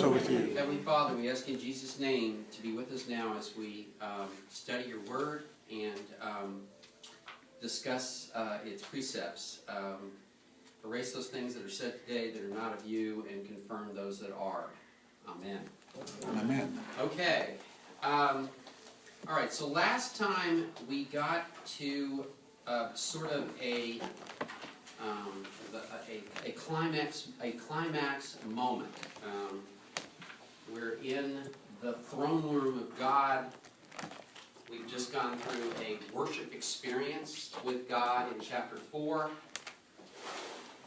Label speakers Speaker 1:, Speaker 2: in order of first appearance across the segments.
Speaker 1: Also with you.
Speaker 2: Heavenly Father, we ask in Jesus' name to be with us now as we study your word and discuss its precepts. Erase those things that are said today that are not of you and confirm those that are. Amen.
Speaker 1: Amen.
Speaker 2: Okay. All right, so last time we got to sort of a climax moment. We're in the throne room of God. We've just gone through a worship experience with God in chapter 4.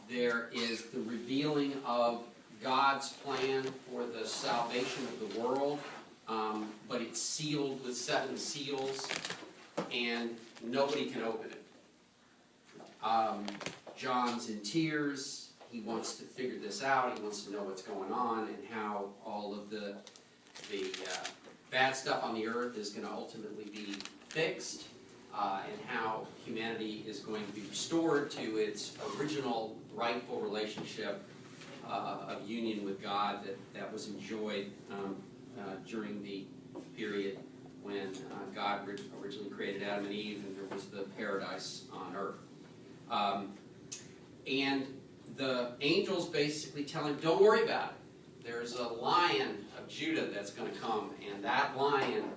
Speaker 2: There is the revealing of God's plan for the salvation of the world, but it's sealed with 7 seals, and nobody can open it. John's in tears. He wants to figure this out. He wants to know what's going on and how all of the bad stuff on the earth is going to ultimately be fixed, and how humanity is going to be restored to its original rightful relationship of union with God that was enjoyed during the period when God originally created Adam and Eve and there was the paradise on earth. And the angels basically tell him, don't worry about it. There's a Lion of Judah that's going to come, and that lion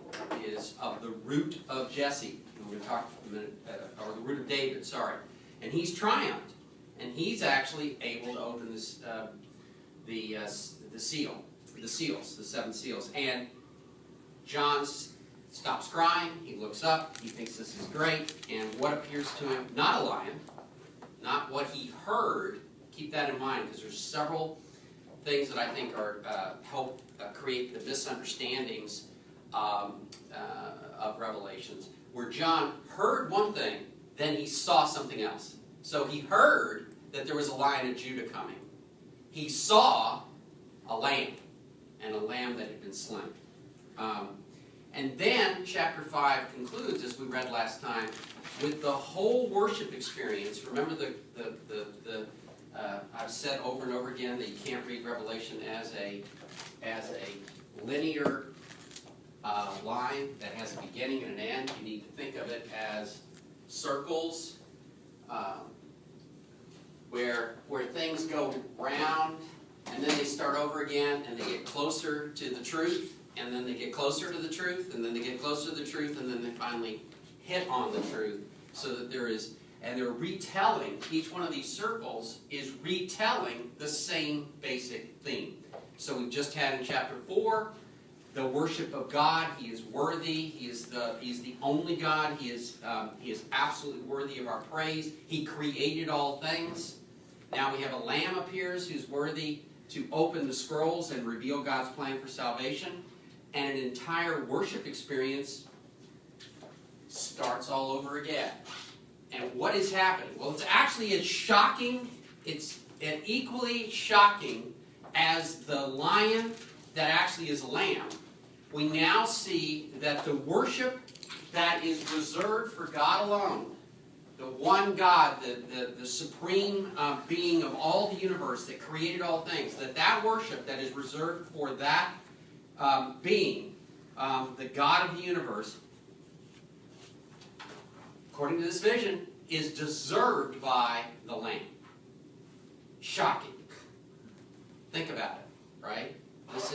Speaker 2: is of the root of Jesse. And we're going to talk in a minute, or the root of David, sorry. And he's triumphed, and he's actually able to open this, the seals, the 7 seals. And John stops crying, he looks up, he thinks this is great, and what appears to him, not a lion, not what he heard. Keep that in mind, because there's several things that I think are help create the misunderstandings of Revelations, where John heard one thing, then he saw something else. So he heard that there was a Lion of Judah coming. He saw a lamb, and a lamb that had been slain. And then chapter 5 concludes, as we read last time, with the whole worship experience. Remember, I've said over and over again that you can't read Revelation as a linear line that has a beginning and an end. You need to think of it as circles, where things go round, and then they start over again, and they get closer to the truth, and then they get closer to the truth, and then they get closer to the truth, and then they finally hit on the truth, so that there is, and they're retelling, each one of these circles is retelling the same basic theme. So we just had in chapter 4, the worship of God. He is worthy. He's the only God. He is absolutely worthy of our praise. He created all things. Now we have a lamb appears who's worthy to open the scrolls and reveal God's plan for salvation. And an entire worship experience starts all over again. And what is happening? Well, it's actually as shocking, it's equally shocking as the lion that actually is a lamb. We now see that the worship that is reserved for God alone, the one God, the supreme being of all the universe that created all things, that worship that is reserved for that being, the God of the universe, according to this vision, is deserved by the Lamb. Shocking. Think about it, right? This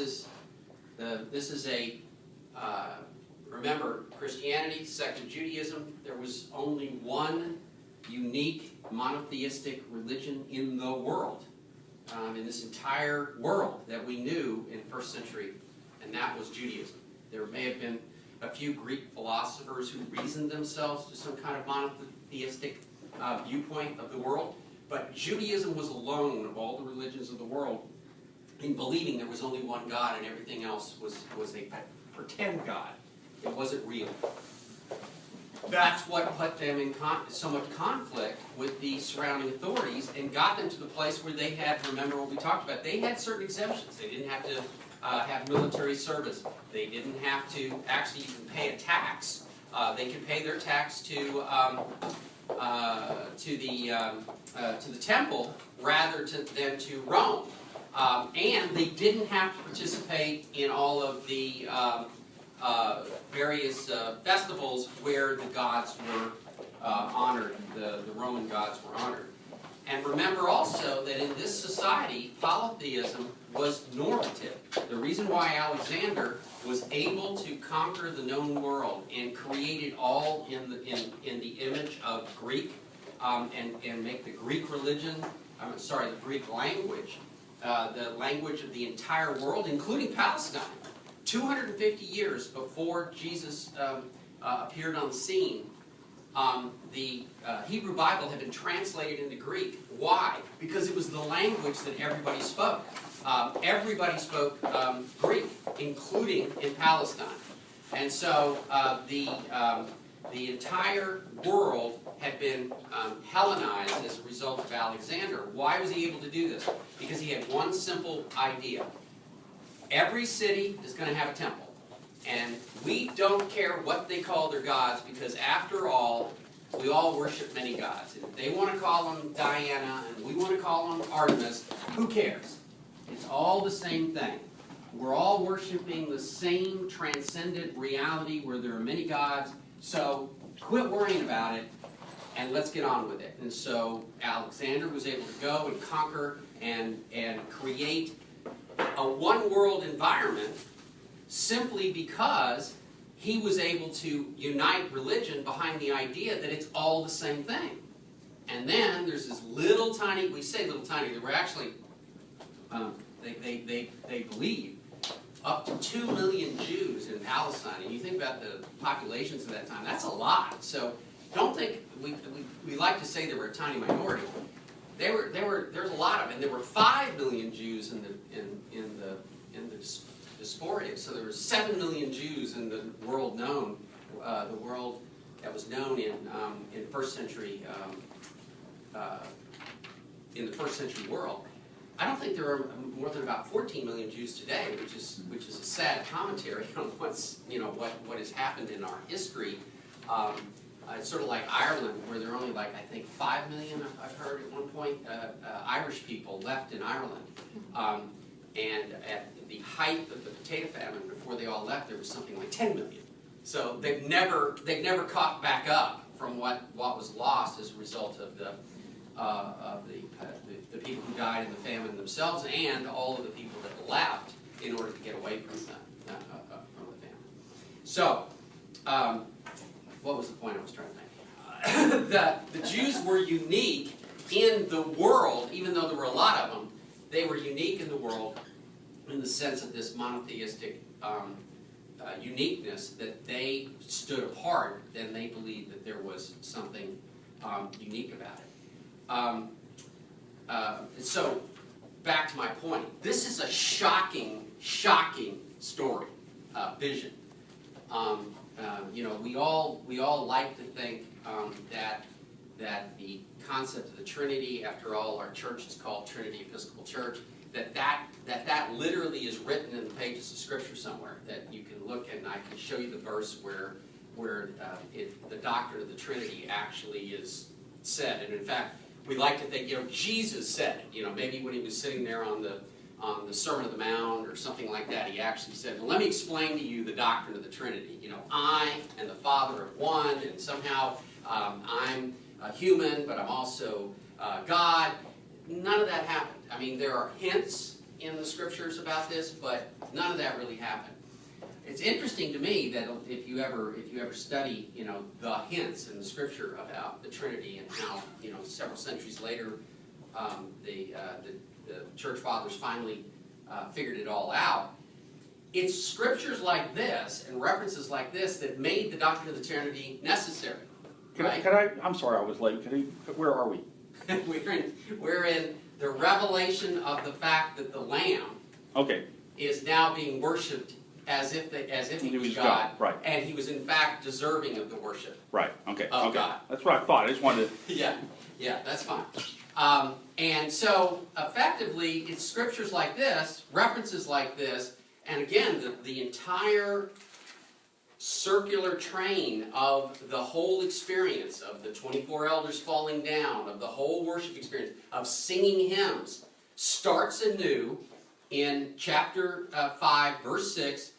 Speaker 2: is a remember, Christianity, sect of Judaism, there was only one unique monotheistic religion in the world, in this entire world that we knew in the 1st century, and that was Judaism. There may have been a few Greek philosophers who reasoned themselves to some kind of monotheistic viewpoint of the world, but Judaism was alone of all the religions of the world in believing there was only one God and everything else was a pretend God. It wasn't real. That's what put them in so much conflict with the surrounding authorities and got them to the place where they had, remember what we talked about, they had certain exemptions. They didn't have to have military service. They didn't have to actually even pay a tax. They could pay their tax to the temple rather than to Rome. And they didn't have to participate in all of the various festivals where the gods were honored, the Roman gods were honored. And remember also that in this society, polytheism was normative. The reason why Alexander was able to conquer the known world and create it all in the image of Greek, and make the Greek religion, the Greek language, the language of the entire world, including Palestine. 250 years before Jesus appeared on the scene, the Hebrew Bible had been translated into Greek. Why? Because it was the language that everybody spoke. Everybody spoke Greek, including in Palestine. And so the entire world had been Hellenized as a result of Alexander. Why was he able to do this? Because he had one simple idea. Every city is going to have a temple. And we don't care what they call their gods, because after all, we all worship many gods. If they want to call them Diana and we want to call them Artemis, who cares? It's all the same thing. We're all worshiping the same transcendent reality where there are many gods. So quit worrying about it and let's get on with it. And so Alexander was able to go and conquer and create a one-world environment simply because he was able to unite religion behind the idea that it's all the same thing. And then there's this little tiny, we say little tiny, there were actually, they believe, up to 2 million Jews in Palestine. And you think about the populations of that time, that's a lot. So don't think, we like to say they were a tiny minority. There's a lot of them. And there were 5 million Jews in the diaspora. So there were 7 million Jews in the world known, the world that was known in first century, in the first century world. I don't think there are more than about 14 million Jews today, which is a sad commentary on what has happened in our history. It's sort of like Ireland, where there are only I think 5 million, I've heard at one point, Irish people left in Ireland. And at the height of the potato famine, before they all left, there was something like 10 million. So they've never caught back up from what was lost as a result of the people who died in the famine themselves, and all of the people that left in order to get away from the famine. So, what was the point I was trying to make? The Jews were unique in the world, even though there were a lot of them. They were unique in the world in the sense of this monotheistic uniqueness, that they stood apart, and they believed that there was something unique about it. So, back to my point. This is a shocking story, vision. We all like to think that the concept of the Trinity, after all, our church is called Trinity Episcopal Church, that literally is written in the pages of Scripture somewhere, that you can look and I can show you the verse where the doctrine of the Trinity actually is said. And in fact, we like to think, Jesus said it. Maybe when he was sitting there on the Sermon on the Mount or something like that, he actually said, well, let me explain to you the doctrine of the Trinity. I and the Father are one, and somehow I'm a human, but I'm also God. None of that happened. I mean, there are hints in the Scriptures about this, but none of that really happened. It's interesting to me that if you ever study, the hints in the Scripture about the Trinity and how, several centuries later, the Church Fathers finally figured it all out. It's scriptures like this and references like this that made the doctrine of the Trinity necessary.
Speaker 1: I'm sorry I was late. Where are we?
Speaker 2: We're in the revelation of the fact that the Lamb is now being worshipped as if he was God,
Speaker 1: right? And
Speaker 2: he was in fact deserving of the worship,
Speaker 1: right? Of
Speaker 2: God.
Speaker 1: That's what I thought. I just wanted to.
Speaker 2: Yeah, that's fine. And so effectively, it's scriptures like this, references like this, and again, the entire circular train of the whole experience of the 24 elders falling down, of the whole worship experience, of singing hymns, starts anew in chapter 5, verse 6,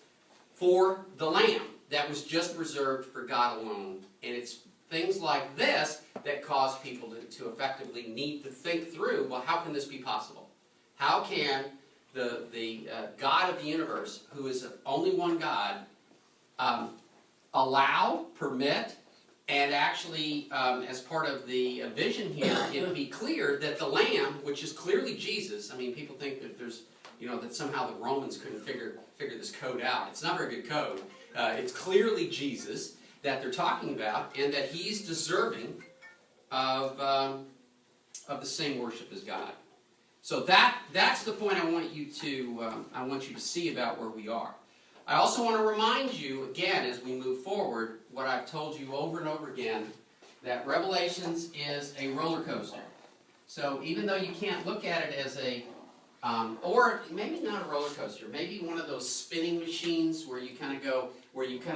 Speaker 2: for the Lamb that was just reserved for God alone. And it's things like this that cause people to effectively need to think through, well, how can this be possible? How can the God of the universe, who is only one God, allow, permit, and actually, as part of the vision here, it be clear that the Lamb, which is clearly Jesus, I mean, people think that there's, that somehow the Romans couldn't figure this code out. It's not very good code. It's clearly Jesus that they're talking about, and that he's deserving of the same worship as God. So that's the point I want you to see about where we are. I also want to remind you again as we move forward what I've told you over and over again, that Revelations is a roller coaster. So even though you can't look at it as or maybe not a roller coaster, maybe one of those spinning machines where you kind of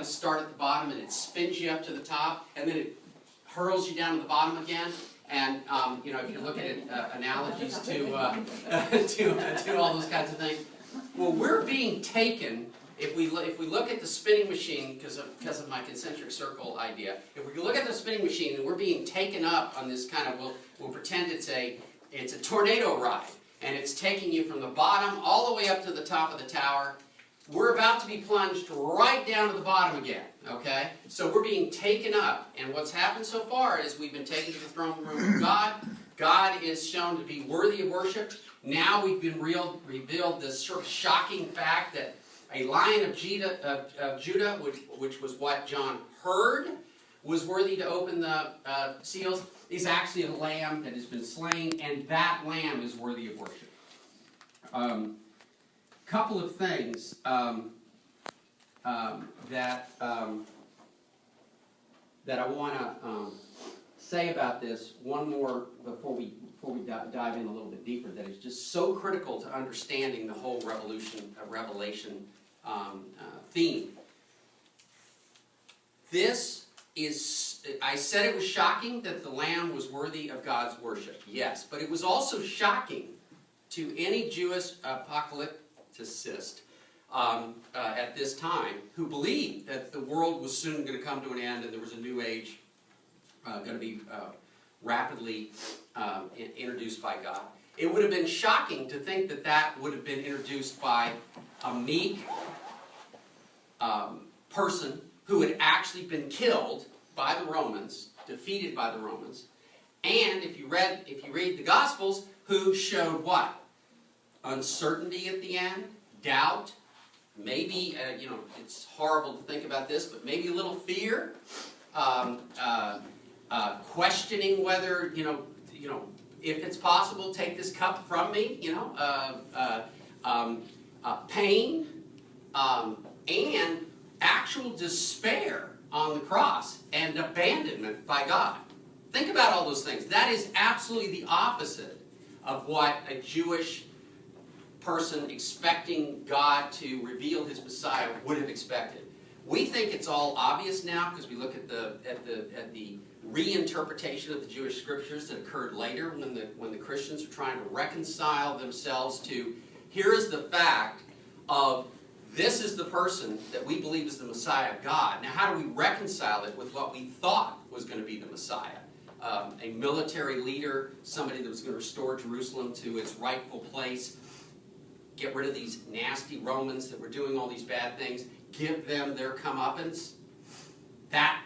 Speaker 2: start at the bottom and it spins you up to the top, and then it hurls you down to the bottom again. And if you look at it, analogies to all those kinds of things, well, we're being taken. If we look at the spinning machine, because of my concentric circle idea, if we look at the spinning machine and we're being taken up on this kind of, we'll pretend it's a tornado ride, and it's taking you from the bottom all the way up to the top of the tower. We're about to be plunged right down to the bottom again, okay? So we're being taken up, and what's happened so far is we've been taken to the throne room of God. God is shown to be worthy of worship. Now we've been revealed this sort of shocking fact that a Lion of Judah, which was what John heard, was worthy to open the seals, is actually a lamb that has been slain, and that lamb is worthy of worship. Couple of things that I want to say about this. One more before we dive in a little bit deeper. That is just so critical to understanding the whole Revelation theme. This is. I said it was shocking that the Lamb was worthy of God's worship. Yes, but it was also shocking to any Jewish apocalypticist at this time who believed that the world was soon going to come to an end and there was a new age going to be rapidly introduced by God. It would have been shocking to think that would have been introduced by a meek person who had actually been killed by the Romans, defeated by the Romans, and if you read the Gospels, who showed what? Uncertainty at the end, doubt, maybe, it's horrible to think about this, but maybe a little fear, questioning whether, if it's possible, take this cup from me, pain, and actual despair on the cross and abandonment by God. Think about all those things. That is absolutely the opposite of what a Jewish person expecting God to reveal his Messiah would have expected. We think it's all obvious now because we look at the reinterpretation of the Jewish scriptures that occurred later when the Christians are trying to reconcile themselves to, here is the fact of this is the person that we believe is the Messiah of God. Now how do we reconcile it with what we thought was going to be the Messiah? A military leader, somebody that was going to restore Jerusalem to its rightful place, get rid of these nasty Romans that were doing all these bad things, give them their comeuppance. That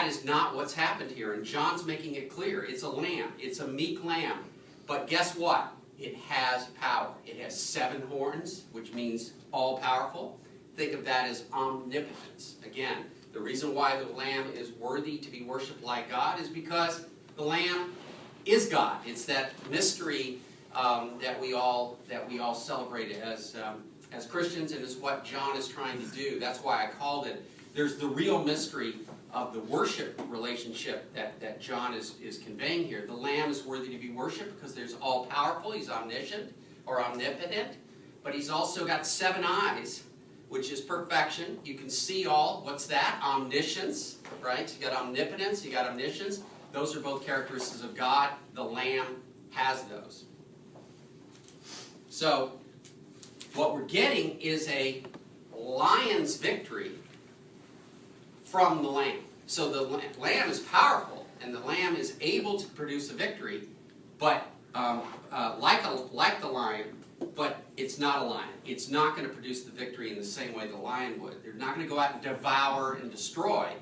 Speaker 2: is not what's happened here, and John's making it clear. It's a lamb. It's a meek lamb. But guess what? It has power. It has 7 horns, which means all-powerful. Think of that as omnipotence. Again, the reason why the lamb is worthy to be worshipped like God is because the lamb is God. It's that mystery that we all celebrate as Christians, and is what John is trying to do. That's why I called it. There's the real mystery of the worship relationship that John is conveying here. The Lamb is worthy to be worshipped because there's all-powerful. He's omniscient or omnipotent, but he's also got 7 eyes, which is perfection. You can see all. What's that? Omniscience, right? You got omnipotence. You got omniscience. Those are both characteristics of God. The Lamb has those. So what we're getting is a lion's victory from the lamb. So the lamb is powerful, and the lamb is able to produce a victory, but like the lion, but it's not a lion. It's not going to produce the victory in the same way the lion would. They're not going to go out and devour and destroy.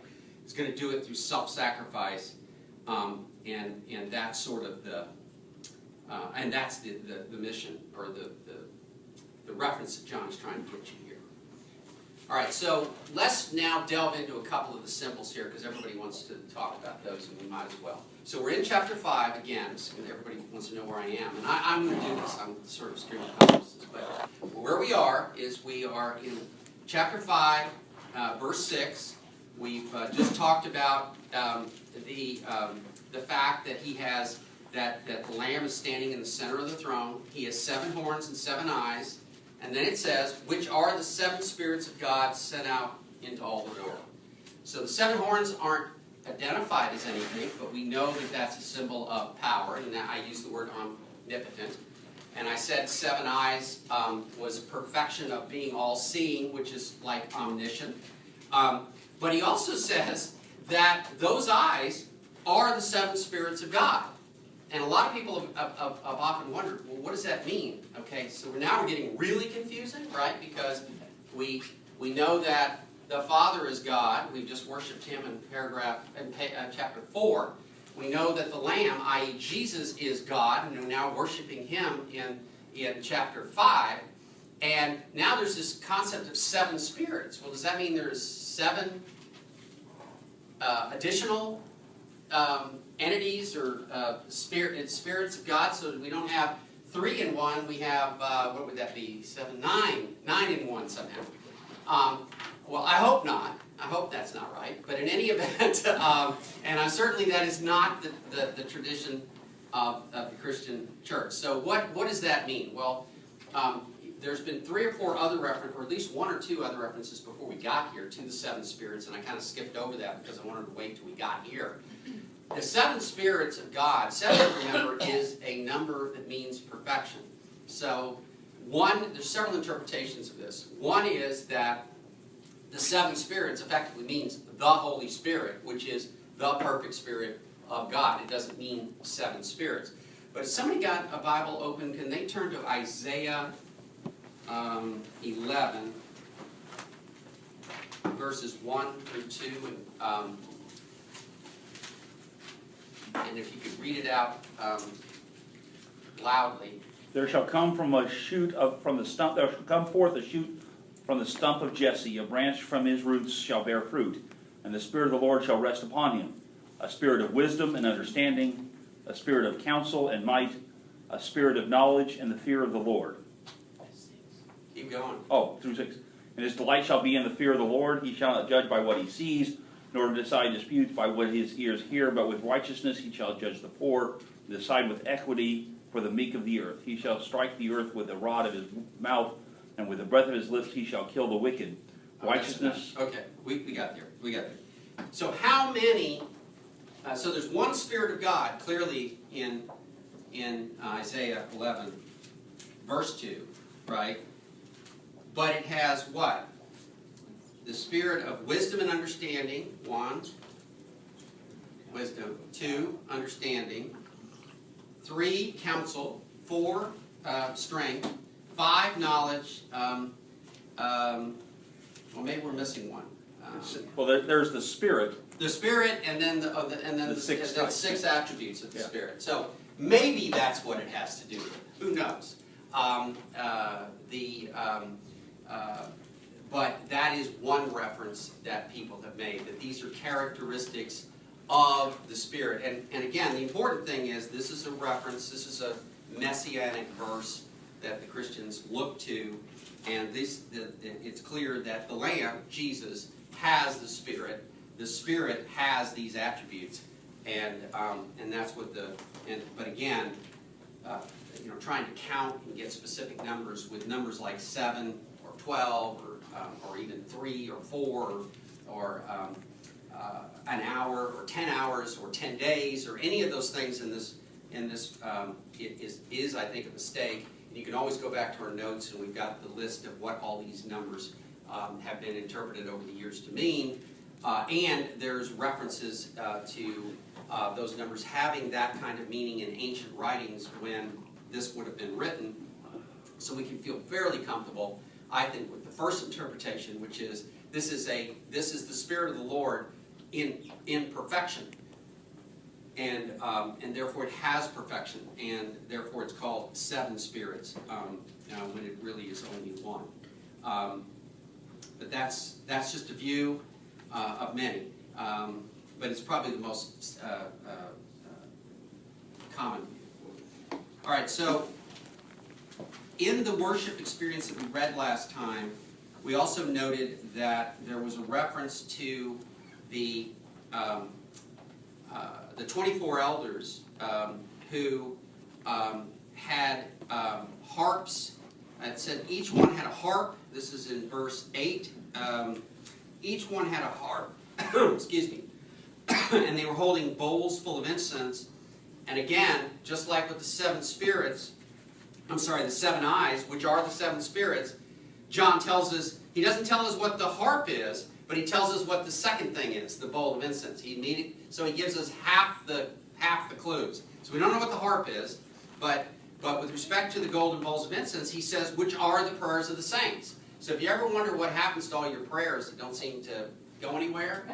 Speaker 2: It's going to do it through self-sacrifice, and that's sort of the mission, or the reference that John is trying to get you here. All right, so let's now delve into a couple of the symbols here, because everybody wants to talk about those, and we might as well. So we're in chapter 5 again, so everybody wants to know where I am. And I'm going to do this. I'm sort of stream of consciousness. But where we are is we are in chapter 5, verse 6. We've just talked about the fact that he has, that the Lamb is standing in the center of the throne. He has 7 horns and 7 eyes. And then it says, which are the 7 spirits of God sent out into all the world. So the 7 horns aren't identified as anything, but we know that that's a symbol of power, and I use the word omnipotent. And I said 7 eyes was perfection of being all-seeing, which is like omniscient. But he also says that those eyes are the 7 spirits of God. And a lot of people have often wondered, well, what does that mean? Okay, so now we're getting really confusing, right? Because we know that the Father is God. We've just worshipped him in chapter 4. We know that the Lamb, i.e. Jesus, is God, and we're now worshiping him in chapter 5. And now there's this concept of 7 spirits. Well, does that mean there's 7 additional entities or spirits of God? So we don't have 3 in 1, we have, what would that be, 7, 9 in 1 somehow. Well, I hope not. I hope that's not right. But in any event, and certainly that is not the tradition of the Christian church. So what does that mean? Well, there's been 3 or 4 other references, or at least 1 or 2 other references before we got here to the 7 spirits, and I kind of skipped over that because I wanted to wait till we got here. The 7 spirits of God, 7, remember, is a number that means perfection. So there's several interpretations of this. One is that the 7 spirits effectively means the Holy Spirit, which is the perfect Spirit of God. It doesn't mean 7 spirits. But if somebody got a Bible open, can they turn to Isaiah 11, verses 1 through 2, and if you could read it out loudly.
Speaker 1: There shall come from a shoot from the stump. There shall come forth a shoot from the stump of Jesse. A branch from his roots shall bear fruit, and the Spirit of the Lord shall rest upon him. A spirit of wisdom and understanding, a spirit of counsel and might, a spirit of knowledge and the fear of the Lord.
Speaker 2: Keep going.
Speaker 1: Oh, through 6. And his delight shall be in the fear of the Lord. He shall not judge by what he sees, nor decide disputes by what his ears hear, but with righteousness he shall judge the poor, decide with equity for the meek of the earth. He shall strike the earth with the rod of his mouth, and with the breath of his lips he shall kill the wicked. Righteousness.
Speaker 2: Okay, we got there. We got there. So how many? So there's one Spirit of God clearly in Isaiah 11, verse 2, right? But it has what? The spirit of wisdom and understanding, 1. Wisdom. 2, understanding. 3, counsel. 4, strength. 5, knowledge. Well, maybe we're missing one.
Speaker 1: Well, there's the Spirit.
Speaker 2: The Spirit, and then the
Speaker 1: 6
Speaker 2: the 6 attributes of the Spirit. So maybe that's what it has to do with. Who knows? But that is one reference that people have made, that these are characteristics of the Spirit. And again, the important thing is this is a reference, this is a messianic verse that the Christians look to, and it's clear that the Lamb, Jesus, has the Spirit. The Spirit has these attributes, and that's what but again, trying to count and get specific numbers with numbers like 7 or 12 or even 3 or 4 or an hour or 10 hours or 10 days or any of those things in this is I think a mistake. And you can always go back to our notes, and we've got the list of what all these numbers have been interpreted over the years to mean. And there's references to those numbers having that kind of meaning in ancient writings when this would have been written. So we can feel fairly comfortable, I think, with the first interpretation, which is this is the Spirit of the Lord in perfection, and therefore it has perfection, and therefore it's called seven spirits when it really is only one. But that's just a view of many, but it's probably the most common view. All right, so in the worship experience that we read last time, we also noted that there was a reference to the 24 elders who had harps. It said each one had a harp. This is in verse 8. Each one had a harp, excuse me, and they were holding bowls full of incense. And again, just like with the seven spirits, the seven eyes, which are the seven spirits, John tells us, he doesn't tell us what the harp is, but he tells us what the second thing is, the bowl of incense. So he gives us half the clues. So we don't know what the harp is, but with respect to the golden bowls of incense, he says, which are the prayers of the saints. So if you ever wonder what happens to all your prayers that don't seem to go anywhere,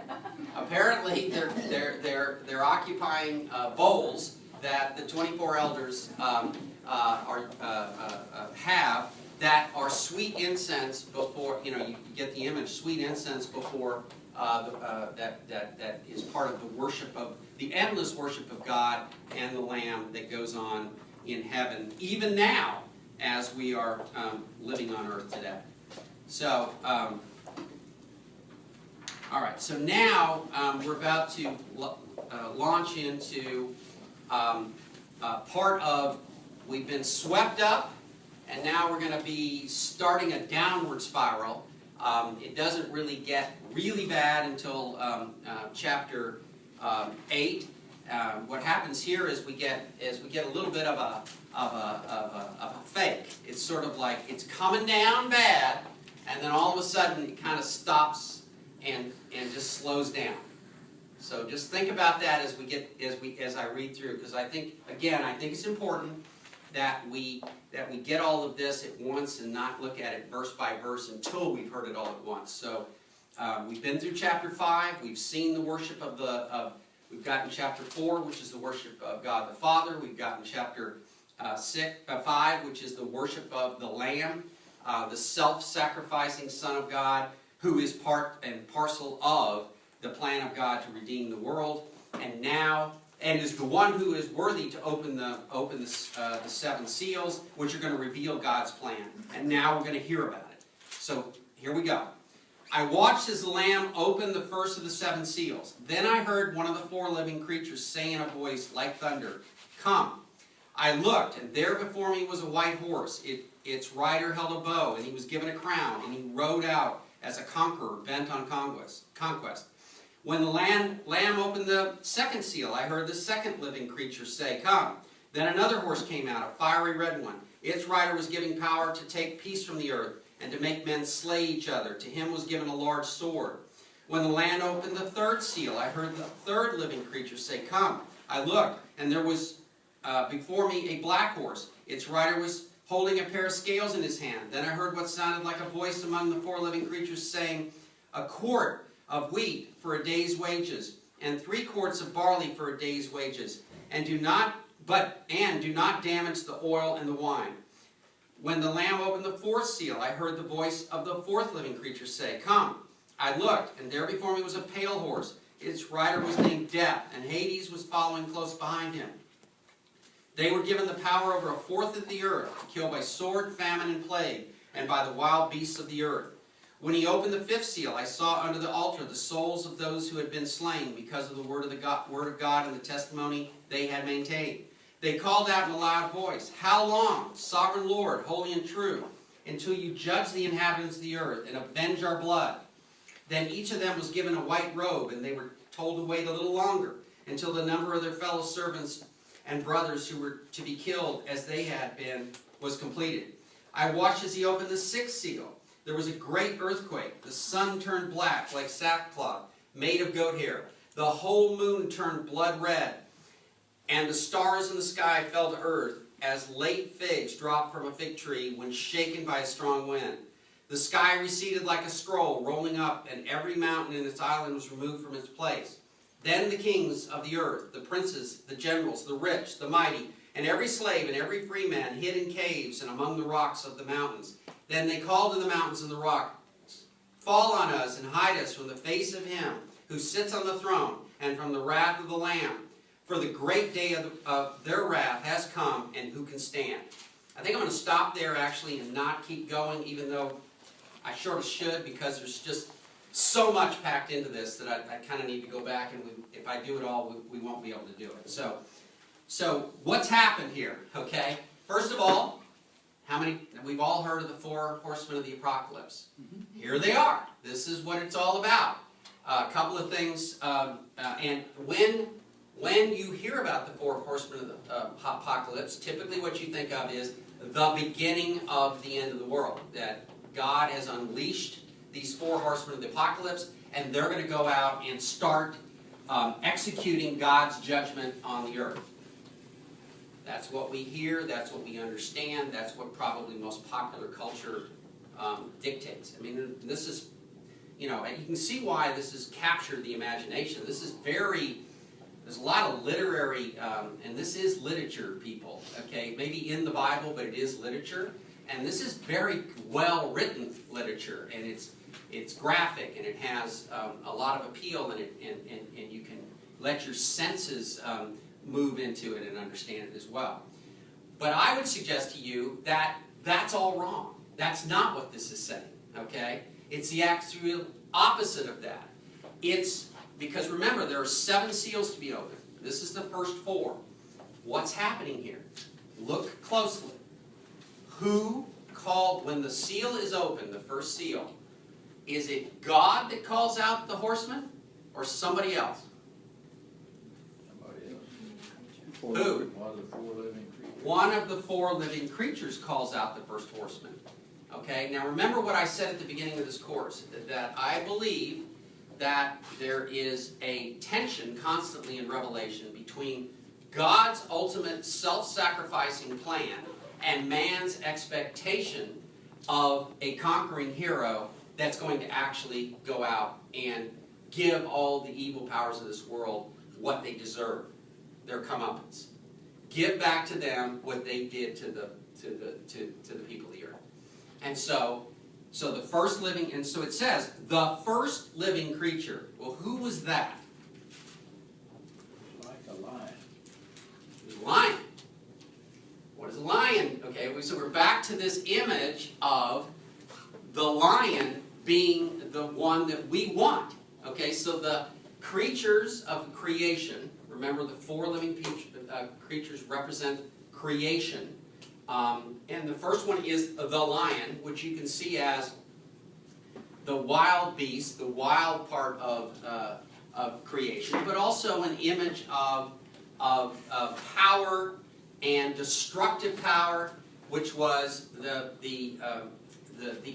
Speaker 2: apparently they're occupying bowls that the 24 elders have that are sweet incense before, you get the image, sweet incense before that is part of the worship of, the endless worship of God and the Lamb that goes on in heaven, even now as we are living on earth today. So, all right, so now we're about to launch into part of, we've been swept up, and now we're going to be starting a downward spiral. It doesn't really get really bad until chapter 8. What happens here is we get a little bit of a fake. It's sort of like it's coming down bad, and then all of a sudden it kind of stops and just slows down. So just think about that as I read through, because I think it's important that we get all of this at once and not look at it verse by verse until we've heard it all at once. So we've been through chapter 5. We've seen the worship we've gotten chapter 4, which is the worship of God the Father. We've gotten chapter 5, which is the worship of the Lamb, the self-sacrificing Son of God, who is part and parcel of the plan of God to redeem the world, and is the one who is worthy to open the seven seals, which are going to reveal God's plan. And now we're going to hear about it. So here we go. I watched as the Lamb opened the first of the seven seals. Then I heard one of the four living creatures say in a voice like thunder, "Come." I looked, and there before me was a white horse. Its rider held a bow, and he was given a crown, and he rode out as a conqueror bent on conquest. When the Lamb opened the second seal, I heard the second living creature say, "Come." Then another horse came out, a fiery red one. Its rider was given power to take peace from the earth and to make men slay each other. To him was given a large sword. When the Lamb opened the third seal, I heard the third living creature say, "Come." I looked, and there was before me a black horse. Its rider was holding a pair of scales in his hand. Then I heard what sounded like a voice among the four living creatures saying, "A quart of wheat for a day's wages, and 3 quarts of barley for a day's wages, and do not damage the oil and the wine." When the Lamb opened the fourth seal, I heard the voice of the fourth living creature say, "Come." I looked, and there before me was a pale horse. Its rider was named Death, and Hades was following close behind him. They were given the power over a fourth of the earth, to kill by sword, famine, and plague, and by the wild beasts of the earth. When he opened the fifth seal, I saw under the altar the souls of those who had been slain because of the word of God and the testimony they had maintained. They called out in a loud voice, "How long, sovereign Lord, holy and true, until you judge the inhabitants of the earth and avenge our blood?" Then each of them was given a white robe, and they were told to wait a little longer until the number of their fellow servants and brothers who were to be killed as they had been was completed. I watched as he opened the 6th seal. There was a great earthquake. The sun turned black like sackcloth made of goat hair. The whole moon turned blood red, and the stars in the sky fell to earth as late figs drop from a fig tree when shaken by a strong wind. The sky receded like a scroll rolling up, and every mountain in its island was removed from its place. Then the kings of the earth, the princes, the generals, the rich, the mighty, and every slave and every free man hid in caves and among the rocks of the mountains. Then they called to the mountains and the rocks, "Fall on us and hide us from the face of him who sits on the throne and from the wrath of the Lamb. For the great day of their wrath has come, and who can stand?" I think I'm going to stop there actually and not keep going, even though I sort of should, because there's just so much packed into this that I kind of need to go back, and if I do it all, we won't be able to do it. So what's happened here, okay? First of all, we've all heard of the 4 horsemen of the apocalypse. Here they are. This is what it's all about. A couple of things, and when you hear about the 4 horsemen of the apocalypse, typically what you think of is the beginning of the end of the world, that God has unleashed these 4 horsemen of the apocalypse, and they're going to go out and start executing God's judgment on the earth. That's what we hear, that's what we understand, that's what probably most popular culture dictates. I mean, this is, you can see why this has captured the imagination. This is there's a lot of literary, and this is literature, people, okay? Maybe in the Bible, but it is literature. And this is very well-written literature, and it's graphic, and it has a lot of appeal, and you can let your senses move into it and understand it as well. But I would suggest to you that that's all wrong. That's not what this is saying, okay? It's the actual opposite of that. It's because, remember, there are 7 seals to be opened. This is the first 4. What's happening here? Look closely. Who called, when the seal is opened, the first seal, is it God that calls out the horseman or somebody else?
Speaker 3: Somebody else.
Speaker 2: Who?
Speaker 3: One of the 4 living creatures.
Speaker 2: One of the 4 living creatures calls out the first horseman. Okay, now remember what I said at the beginning of this course, that I believe that there is a tension constantly in Revelation between God's ultimate self-sacrificing plan and man's expectation of a conquering hero that's going to actually go out and give all the evil powers of this world what they deserve, their comeuppance. Give back to them what they did to the people of the earth. And so the first living, and so it says, the first living creature. Well, who was that?
Speaker 3: Like a lion.
Speaker 2: It was a lion. What is a lion? Okay, so we're back to this image of the lion being the one that we want. Okay, so the creatures of creation, remember the 4 living creatures represent creation. And the first one is the lion, which you can see as the wild beast, the wild part of creation, but also an image of power and destructive power, which was the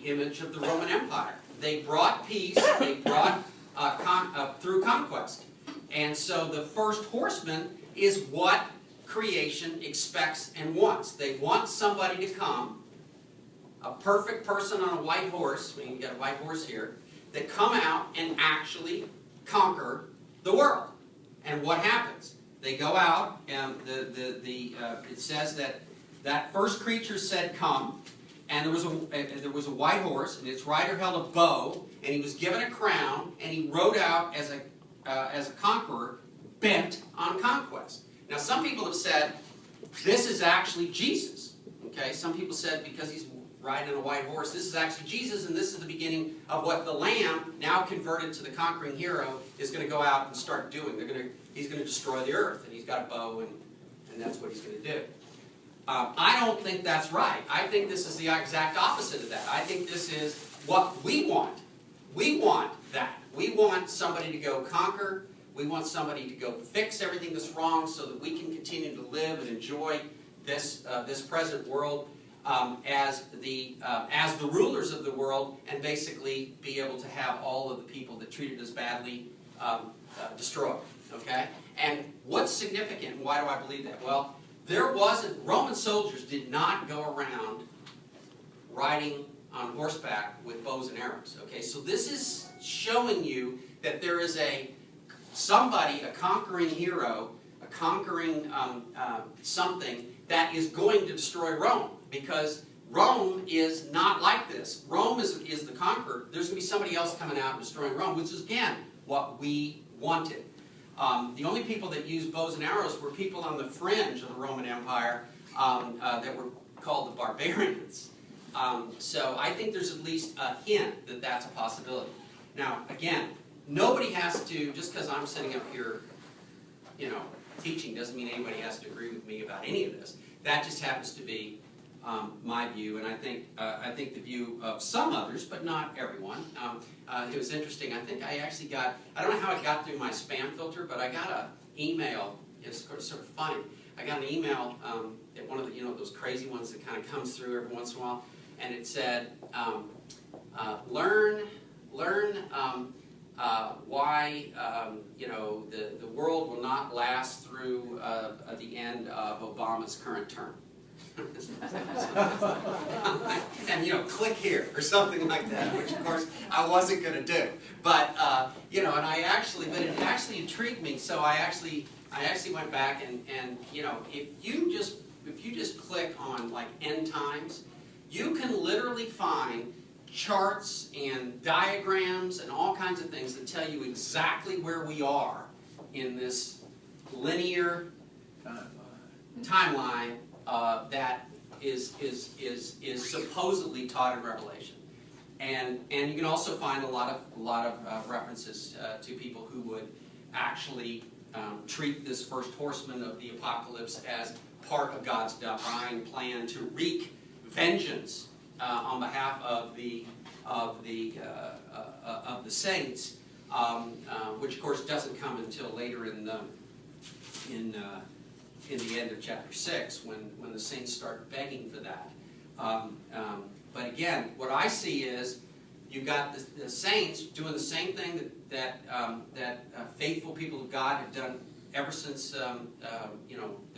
Speaker 2: image of the Roman Empire. They brought peace. They brought through conquest, and so the first horseman is what creation expects and wants. They want somebody to come, a perfect person on a white horse. I mean, you got a white horse here, that come out and actually conquer the world. And what happens? They go out, and it says that first creature said, "Come," and there was a white horse, and its rider held a bow, and he was given a crown, and he rode out as a conqueror, bent on conquest. Now, some people have said this is actually Jesus. Okay, some people said because he's riding on a white horse, this is actually Jesus, and this is the beginning of what the Lamb, now converted to the conquering hero, is going to go out and start doing. He's going to destroy the earth, and he's got a bow, and that's what he's going to do. I don't think that's right. I think this is the exact opposite of that. I think this is what we want. We want that. We want somebody to go conquer. We want somebody to go fix everything that's wrong so that we can continue to live and enjoy this present world. as the rulers of the world, and basically be able to have all of the people that treated us badly destroyed. Okay? And what's significant, and why do I believe that? Well, Roman soldiers did not go around riding on horseback with bows and arrows. Okay? So this is showing you that there is somebody, a conquering hero, a conquering something that is going to destroy Rome, because Rome is not like this. Rome is the conqueror. There's going to be somebody else coming out and destroying Rome, which is, again, what we wanted. The only people that used bows and arrows were people on the fringe of the Roman Empire that were called the barbarians. So I think there's at least a hint that that's a possibility. Now, again, nobody has to, just because I'm sitting up here, teaching, doesn't mean anybody has to agree with me about any of this. That just happens to be my view, and I think the view of some others, but not everyone. It was interesting. I think I actually got, I don't know how it got through my spam filter, but I got an email. It's sort of funny. I got an email at one of the, those crazy ones that kind of comes through every once in a while, and it said, learn why the world will not last through the end of Obama's current term. And click here or something like that, which of course I wasn't going to do. But and but it actually intrigued me. So I actually went back and if you just click on like end times, you can literally find charts and diagrams and all kinds of things that tell you exactly where we are in this linear timeline that is supposedly taught in Revelation, and you can also find a lot of references to people who would actually treat this first horseman of the apocalypse as part of God's divine plan to wreak vengeance on behalf of the saints, which of course doesn't come until later in the end of chapter 6, when the saints start begging for that. But again, what I see is you've got the saints doing the same thing that faithful people of God have done ever since the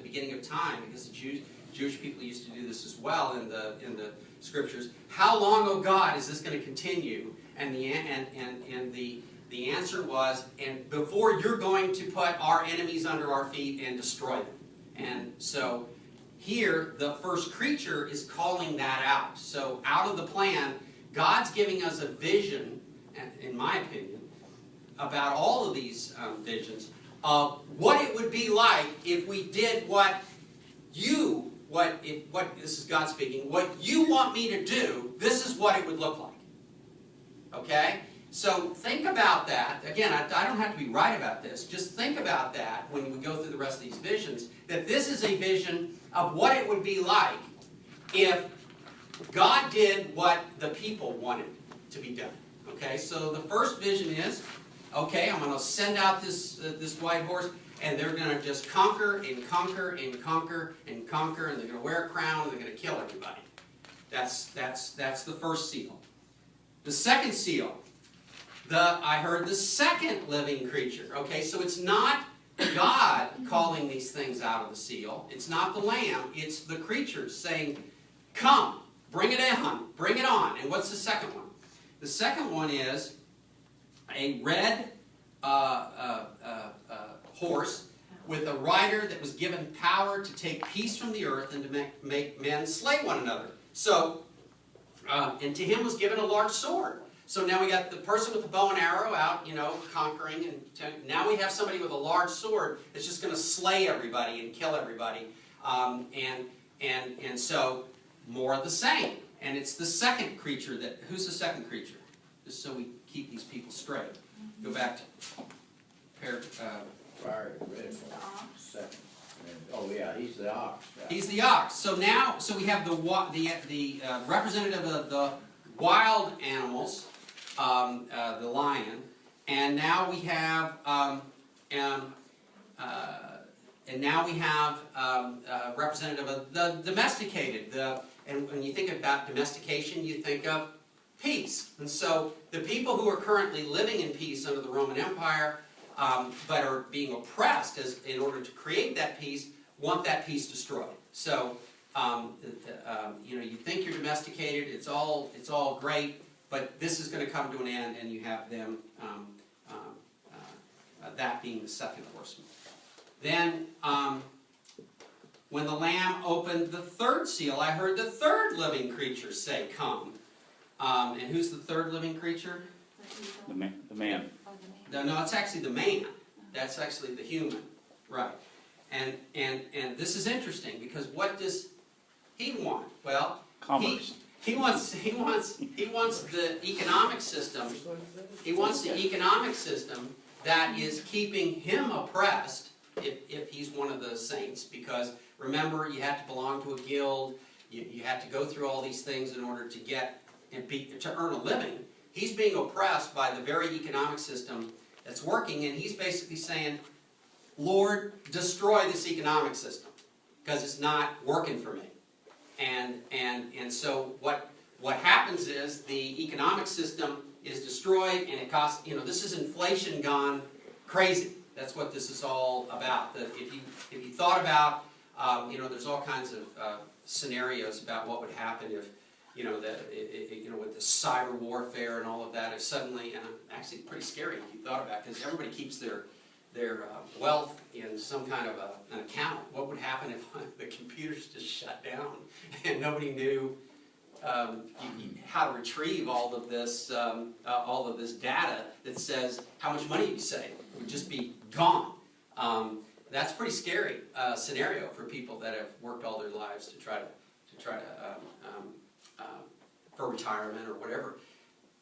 Speaker 2: beginning of time, because the Jewish people used to do this as well in the scriptures. How long, O God, is this going to continue? And the answer was, and before you're going to put our enemies under our feet and destroy them. And so here, the first creature is calling that out. So out of the plan, God's giving us a vision, in my opinion, about all of these visions, of what it would be like if we did this is God speaking, what you want me to do, this is what it would look like. Okay? So think about that. Again, I don't have to be right about this. Just think about that when we go through the rest of these visions, that this is a vision of what it would be like if God did what the people wanted to be done. Okay? So the first vision is, okay, I'm going to send out this white horse, and they're going to just conquer and conquer and conquer and conquer, and they're going to wear a crown, and they're going to kill everybody. That's the first seal. The second seal, I heard the second living creature. Okay, so it's not God calling these things out of the seal. It's not the lamb. It's the creatures saying, come, bring it on, bring it on. And what's the second one? The second one is a red horse with a rider that was given power to take peace from the earth and to make men slay one another. So, and to him was given a large sword. So now we got the person with the bow and arrow out, conquering, and now we have somebody with a large sword that's just going to slay everybody and kill everybody. And so more of the same. And it's the second creature who's the second creature? Just so we keep these people straight. Go back to
Speaker 3: Fire red. Second. Oh yeah, he's the ox. Right?
Speaker 2: He's the ox. So we have the representative of the wild animals, the lion, and now we have representative of the domesticated, And when you think about domestication, you think of peace. And so the people who are currently living in peace under the Roman Empire, but are being oppressed in order to create that peace, want that peace destroyed. So, you think you're domesticated, it's all great, but this is going to come to an end, and you have them, that being the second horseman. Then, when the Lamb opened the third seal, I heard the third living creature say, "Come." And who's the third living creature?
Speaker 1: The man.
Speaker 2: No, it's actually the man. That's actually the human, right? And this is interesting, because what does he want? Well,
Speaker 1: Commerce.
Speaker 2: he wants the economic system. He wants the economic system that is keeping him oppressed, if he's one of the saints, because remember, you had to belong to a guild, you had to go through all these things in order to get to earn a living. He's being oppressed by the very economic system that's working, and he's basically saying, Lord, destroy this economic system, because it's not working for me. And so what happens is the economic system is destroyed, and it costs, this is inflation gone crazy. That's what this is all about. If you thought about, there's all kinds of scenarios about what would happen if, with the cyber warfare and all of that, if suddenly, and actually pretty scary if you thought about it, because everybody keeps their wealth in some kind of an account. What would happen if the computers just shut down and nobody knew how to retrieve all of this data that says how much money you save? It would just be gone. That's a pretty scary scenario for people that have worked all their lives to try to for retirement or whatever.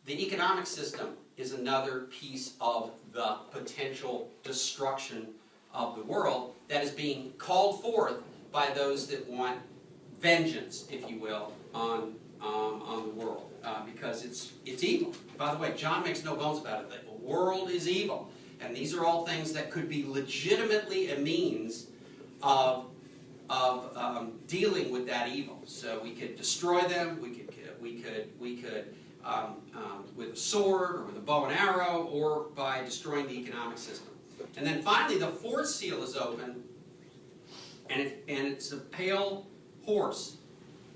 Speaker 2: The economic system is another piece of the potential destruction of the world that is being called forth by those that want vengeance, if you will, on the world, because it's evil. By the way, John makes no bones about it. The world is evil, and these are all things that could be legitimately a means of dealing with that evil. So we could destroy them. We could with a sword or with a bow and arrow, or by destroying the economic system. And then finally, the fourth seal is open, and it's a pale horse,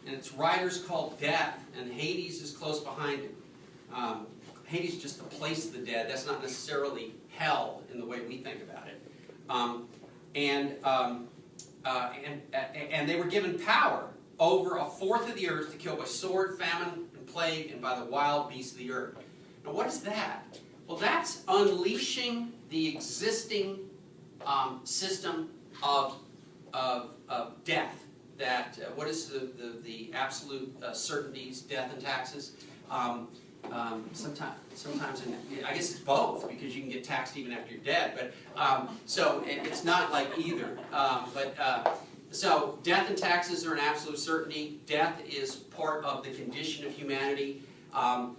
Speaker 2: and its rider's called Death, and Hades is close behind him. Hades is just the place of the dead. That's not necessarily hell in the way we think about it. And they were given power over a fourth of the earth to kill by sword, famine, and plague, and by the wild beasts of the earth. Now, what is that? Well, that's unleashing the existing system of death. That what is the absolute certainties, death and taxes? Sometimes, I guess it's both, because you can get taxed even after you're dead. But so it's not like either. So death and taxes are an absolute certainty. Death is part of the condition of humanity. And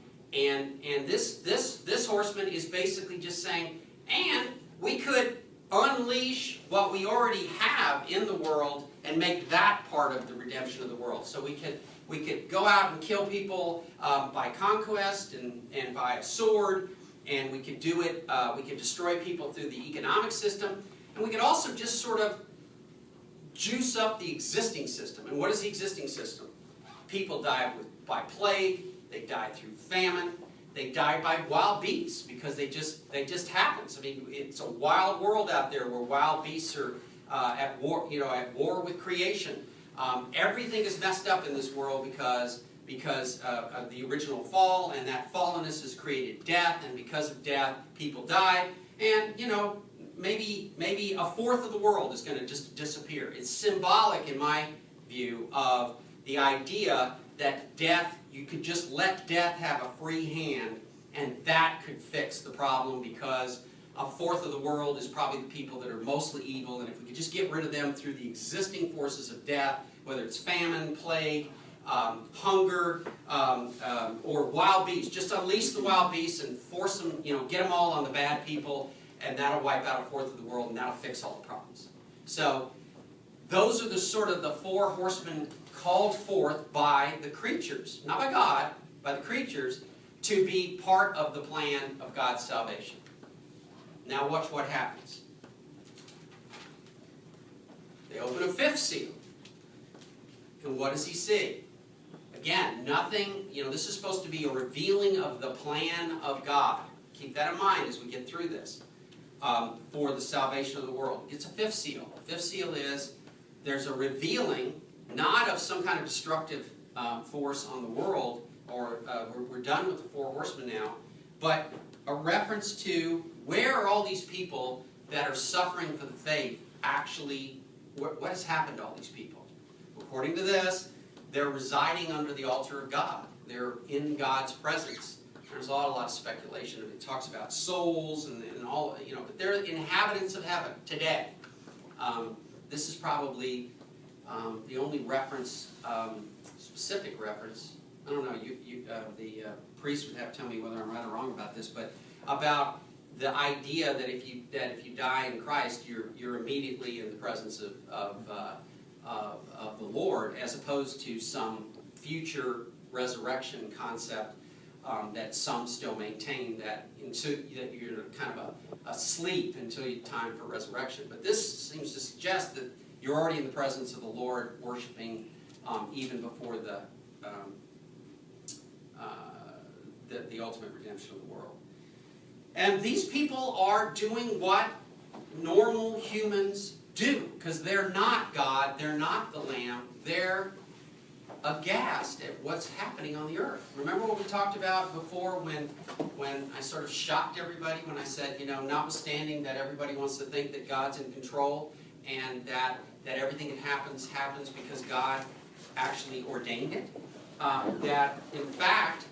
Speaker 2: this horseman is basically just saying, and we could unleash what we already have in the world and make that part of the redemption of the world. So we could go out and kill people by conquest and by a sword, and we could do it. We could destroy people through the economic system, and we could also just sort of juice up the existing system. And what is the existing system? People die by plague. They die through famine. They die by wild beasts, because they just happens. I mean, it's a wild world out there where wild beasts are at war with creation. Everything is messed up in this world because of the original fall, and that fallenness has created death, and because of death, people die, and maybe a fourth of the world is going to just disappear. It's symbolic, in my view, of the idea that death, you could just let death have a free hand, and that could fix the problem, because a fourth of the world is probably the people that are mostly evil, and if we could just get rid of them through the existing forces of death, whether it's famine, plague, hunger, or wild beasts, just unleash the wild beasts and force them, get them all on the bad people, and that'll wipe out a fourth of the world, and that'll fix all the problems. So those are the sort of the four horsemen called forth by the creatures, not by God, by the creatures, to be part of the plan of God's salvation. Now watch what happens. They open a fifth seal. And what does he see? Again, nothing, this is supposed to be a revealing of the plan of God. Keep that in mind as we get through this. For the salvation of the world. It's a fifth seal. The fifth seal is there's a revealing, not of some kind of destructive force on the world, or we're done with the four horsemen now, but a reference to where are all these people that are suffering for the faith actually, what has happened to all these people? According to this, they're residing under the altar of God. They're in God's presence. There's a lot of speculation. It talks about souls and all, but they're inhabitants of heaven today. This is probably the only reference, specific reference. I don't know. The priest would have to tell me whether I'm right or wrong about this, but about the idea that if you die in Christ, you're immediately in the presence of the Lord, as opposed to some future resurrection concept that some still maintain, that you're kind of asleep until time for resurrection. But this seems to suggest that you're already in the presence of the Lord, worshiping even before the ultimate redemption of the world. And these people are doing what normal humans do, because they're not God, they're not the Lamb, they're aghast at what's happening on the earth. Remember what we talked about before when I sort of shocked everybody when I said, notwithstanding that everybody wants to think that God's in control and that everything that happens because God actually ordained it, that in fact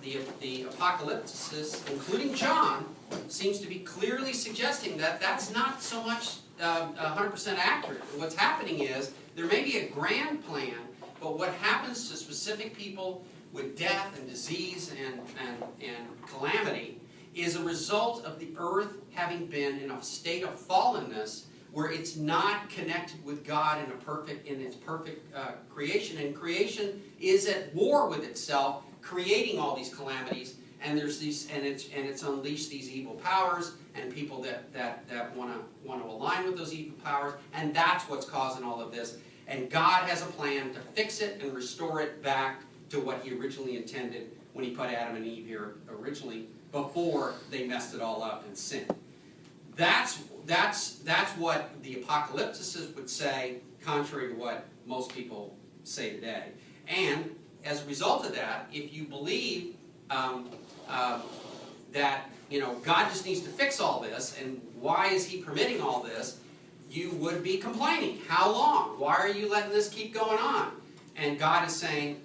Speaker 2: the apocalyptists, including John, seems to be clearly suggesting that that's not so much 100% accurate. What's happening is there may be a grand plan, but what happens to specific people with death and disease and calamity is a result of the earth having been in a state of fallenness where it's not connected with God in its perfect creation, and creation is at war with itself, creating all these calamities, and it's unleashed these evil powers and people that want to align with those evil powers, and that's what's causing all of this. And God has a plan to fix it and restore it back to what He originally intended when He put Adam and Eve here originally, before they messed it all up and sinned. That's what the apocalypticists would say, contrary to what most people say today. And as a result of that, if you believe that God just needs to fix all this, and why is He permitting all this, you would be complaining. How long? Why are you letting this keep going on? And God is saying,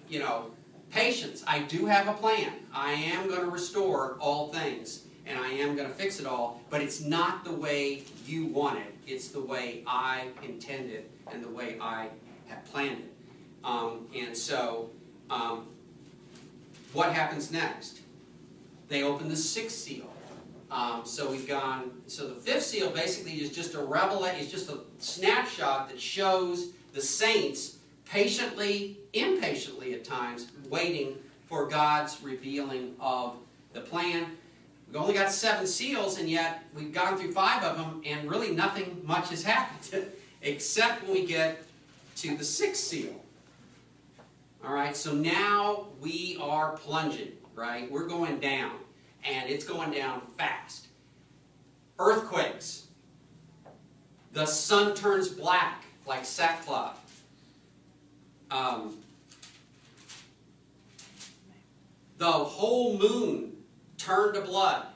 Speaker 2: patience. I do have a plan. I am going to restore all things, and I am going to fix it all, but it's not the way you want it. It's the way I intended and the way I have planned it. And so, what happens next? They open the sixth seal. So the fifth seal basically is just it's just a snapshot that shows the saints patiently, impatiently at times, waiting for God's revealing of the plan. We've only got 7 seals, and yet we've gone through 5 of them, and really nothing much has happened, except when we get to the 6th seal. Alright, so now we are plunging, right? We're going down, and it's going down fast. Earthquakes. The sun turns black, like sackcloth. The whole moon turned to blood,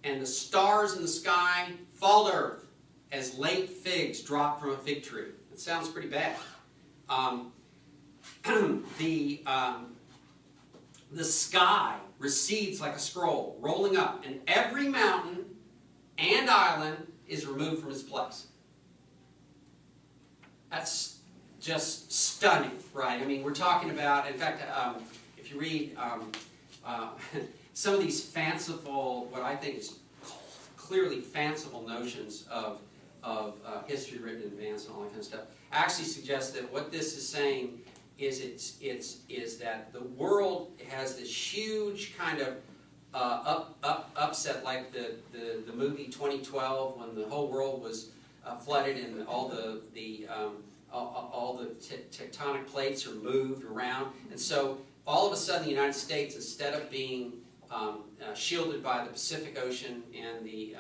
Speaker 2: and the stars in the sky fall to earth as late figs drop from a fig tree. It sounds pretty bad. The sky recedes like a scroll, rolling up, and every mountain and island is removed from its place. That's just stunning, right? I mean, we're talking about, in fact, if you read some of these fanciful, what I think is clearly fanciful notions of history written in advance and all that kind of stuff, actually suggests that what this is saying is that the world has this huge kind of upset, like the movie 2012, when the whole world was flooded and all the tectonic plates are moved around, and so all of a sudden the United States, instead of being shielded by the Pacific Ocean and the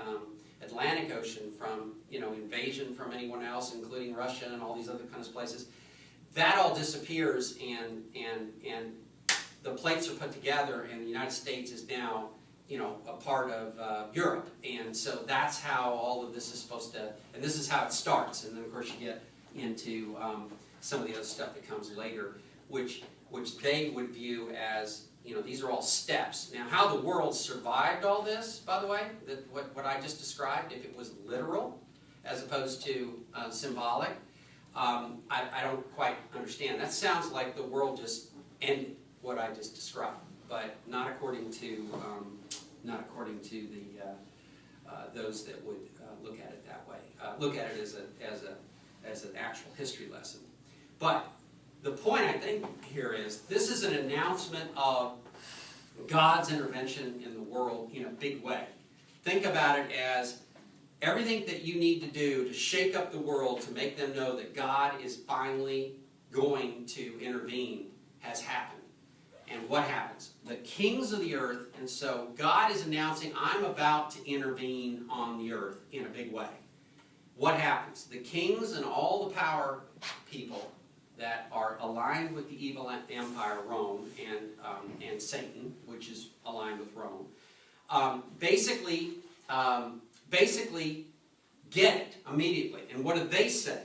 Speaker 2: Atlantic Ocean from invasion from anyone else, including Russia and all these other kinds of places, that all disappears, and the plates are put together, and the United States is now a part of Europe, and so that's how all of this is supposed to, and this is how it starts, and then of course you get into some of the other stuff that comes later, which they would view as, these are all steps. Now, how the world survived all this, by the way, what I just described, if it was literal as opposed to symbolic, I don't quite understand. That sounds like the world just ended, what I just described, but not according to those that would look at it that way. Look at it as an actual history lesson. But the point, I think, here is this is an announcement of God's intervention in the world in a big way. Think about it as everything that you need to do to shake up the world to make them know that God is finally going to intervene has happened. And what happens? The kings of the earth, and so God is announcing, I'm about to intervene on the earth in a big way. What happens? The kings and all the power people that are aligned with the evil empire, Rome, and Satan, which is aligned with Rome, basically get it immediately. And what do they say?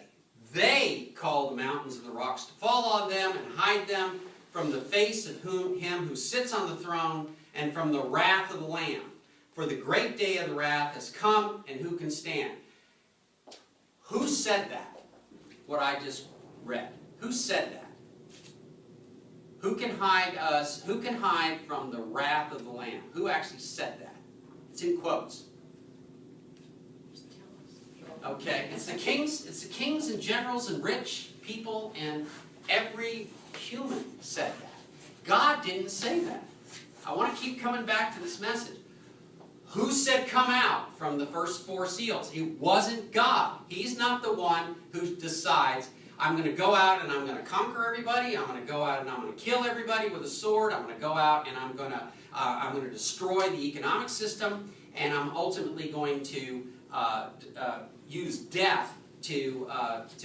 Speaker 2: They call the mountains and the rocks to fall on them and hide them from the face of him who sits on the throne and from the wrath of the Lamb. For the great day of the wrath has come, and who can stand? Who said that? What I just read. Who said that? Who can hide us? Who can hide from the wrath of the Lamb? Who actually said that? It's in quotes. Okay, it's the kings and generals and rich people, and every human said that. God didn't say that. I want to keep coming back to this message. Who said come out from the first 4 seals? It wasn't God. He's not the one who decides, I'm going to go out and I'm going to conquer everybody. I'm going to go out and I'm going to kill everybody with a sword. I'm going to go out and I'm going to destroy the economic system, and I'm ultimately going to use death to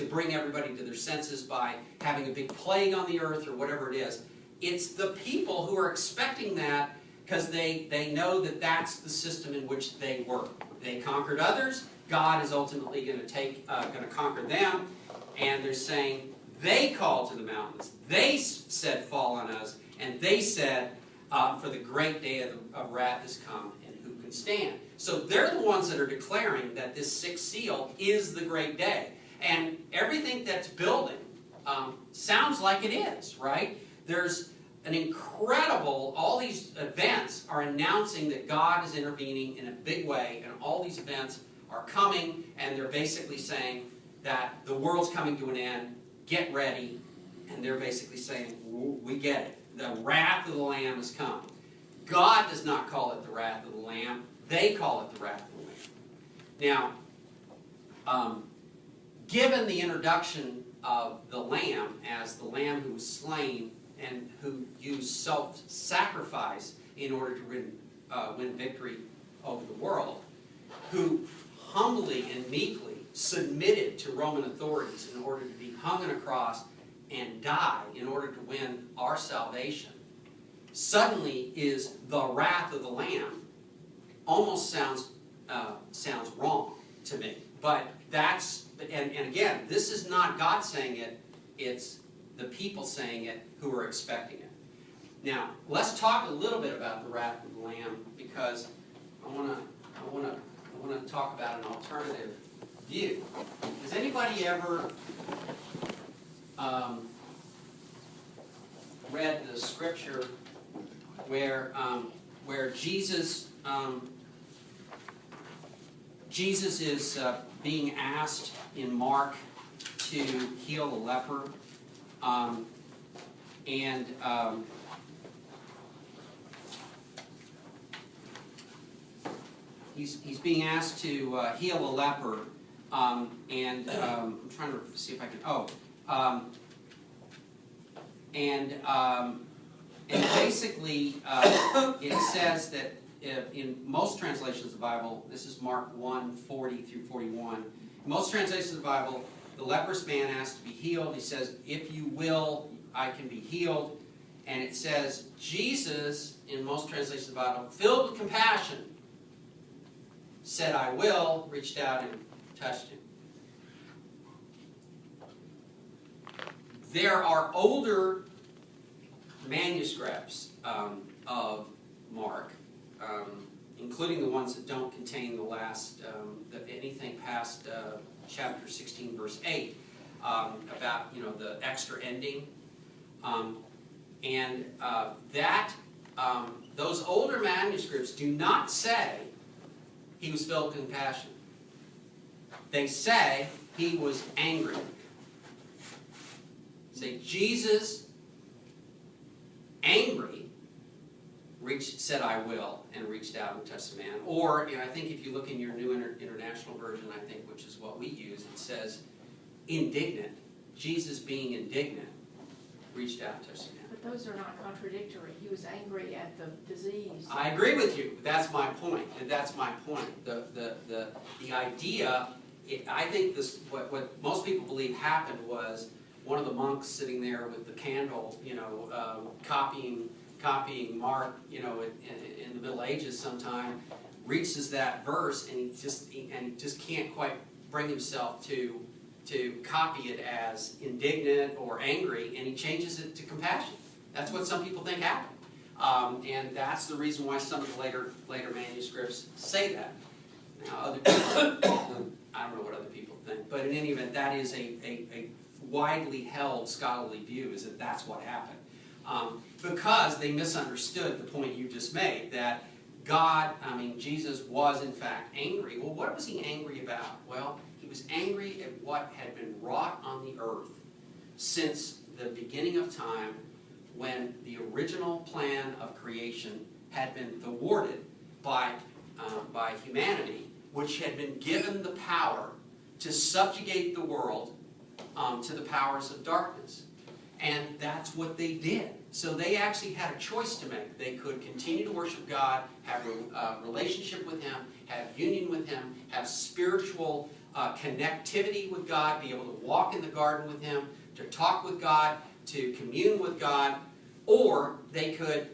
Speaker 2: bring everybody to their senses by having a big plague on the earth or whatever it is. It's the people who are expecting that because they know that that's the system in which they work. They conquered others. God is ultimately going to conquer them, and they're saying they called to the mountains. They said, "Fall on us," and they said, "For the great day of wrath has come, and who can stand?" So they're the ones that are declaring that this 6th seal is the great day, and everything that's building sounds like it is, right? There's an incredible, all these events are announcing that God is intervening in a big way, and all these events are coming, and they're basically saying that the world's coming to an end, get ready, and they're basically saying, we get it. The wrath of the Lamb has come. God does not call it the wrath of the Lamb. They call it the wrath of the Lamb. Now, given the introduction of the Lamb as the Lamb who was slain and who used self-sacrifice in order to win victory over the world, who humbly and meekly submitted to Roman authorities in order to be hung on a cross and die in order to win our salvation, suddenly is the wrath of the Lamb. Almost sounds wrong to me. But that's, and again, this is not God saying it, it's the people saying it who are expecting it. Now, let's talk a little bit about the wrath of the Lamb, because I want to talk about an alternative view. Has anybody ever read the scripture where Jesus Jesus is being asked in Mark to heal a leper. He's being asked to heal a leper. I'm trying to see if I can. And basically, it says that in most translations of the Bible, this is Mark 1:40 through 41. In most translations of the Bible, the leprous man asked to be healed. He says, "If you will, I can be healed." And it says, Jesus, in most translations of the Bible, filled with compassion, said, "I will," reached out and touched him. There are older manuscripts of Mark, including the ones that don't contain the last, anything past chapter 16, verse 8, about, the extra ending. Those older manuscripts do not say he was filled with compassion. They say he was angry. Say, Jesus, angry, said, "I will," and reached out and touched the man. Or, I think if you look in your New International Version, I think, which is what we use, it says, indignant. Jesus, being indignant, reached out and touched the man.
Speaker 4: But those are not contradictory. He was angry at the disease.
Speaker 2: I agree with you. That's my point. And that's my point. The idea, I think this, what most people believe happened was one of the monks sitting there with the candle, copying Mark, in the Middle Ages sometime, reaches that verse and he just can't quite bring himself to copy it as indignant or angry, and he changes it to compassion. That's what some people think happened. And that's the reason why some of the later manuscripts say that. Now, other people, I don't know what other people think, but in any event, that is a widely held scholarly view, is that that's what happened. Because they misunderstood the point you just made, that Jesus was in fact angry. Well, what was he angry about? Well, he was angry at what had been wrought on the earth since the beginning of time, when the original plan of creation had been thwarted by humanity, which had been given the power to subjugate the world to the powers of darkness. And that's what they did. So they actually had a choice to make. They could continue to worship God, have a relationship with Him, have union with Him, have spiritual connectivity with God, be able to walk in the garden with Him, to talk with God, to commune with God, or they could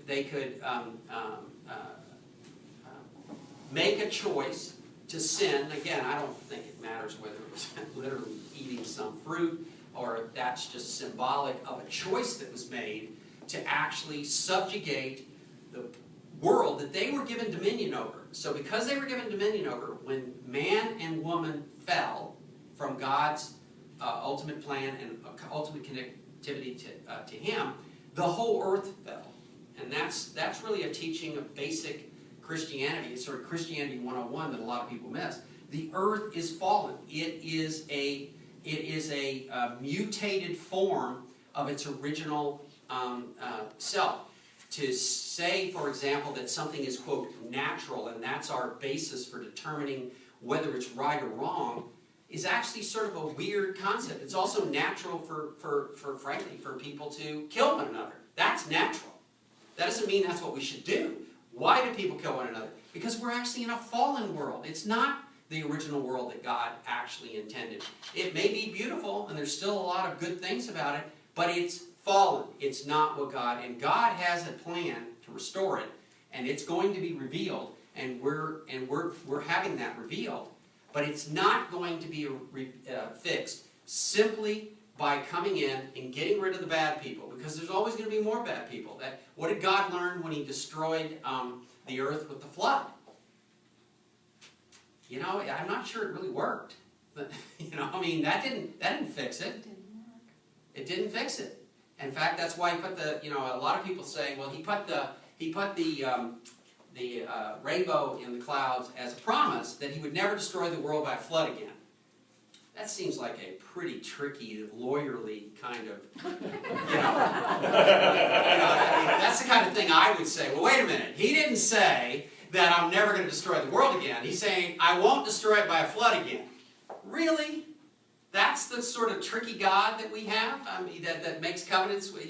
Speaker 2: make a choice to sin. Again, I don't think it matters whether it was literally eating some fruit, or if that's just symbolic of a choice that was made to actually subjugate the world that they were given dominion over. So because they were given dominion over, when man and woman fell from God's ultimate plan and ultimate connectivity to Him, the whole earth fell. And that's really a teaching of basic Christianity. It's sort of Christianity 101 that a lot of people miss. The earth is fallen. It is a mutated form of its original self. To say, for example, that something is, quote, natural, and that's our basis for determining whether it's right or wrong, is actually sort of a weird concept. It's also natural frankly, for people to kill one another. That's natural. That doesn't mean that's what we should do. Why do people kill one another? Because we're actually in a fallen world. It's not the original world that God actually intended. It may be beautiful, and there's still a lot of good things about it, but it's fallen. It's not what God, and God has a plan to restore it, and it's going to be revealed, and we're having that revealed, but it's not going to be fixed simply by coming in and getting rid of the bad people, because there's always going to be more bad people. What did God learn when He destroyed the earth with the flood? I'm not sure it really worked. That didn't fix it.
Speaker 4: It didn't work.
Speaker 2: It didn't fix it. In fact, that's why He put a lot of people say, well, He put the rainbow in the clouds as a promise that he would never destroy the world by a flood again. That seems like a pretty tricky, lawyerly kind of, that's the kind of thing I would say. Well, wait a minute. He didn't say that I'm never going to destroy the world again. He's saying, I won't destroy it by a flood again. Really? That's the sort of tricky God that we have? I mean, that makes covenants with,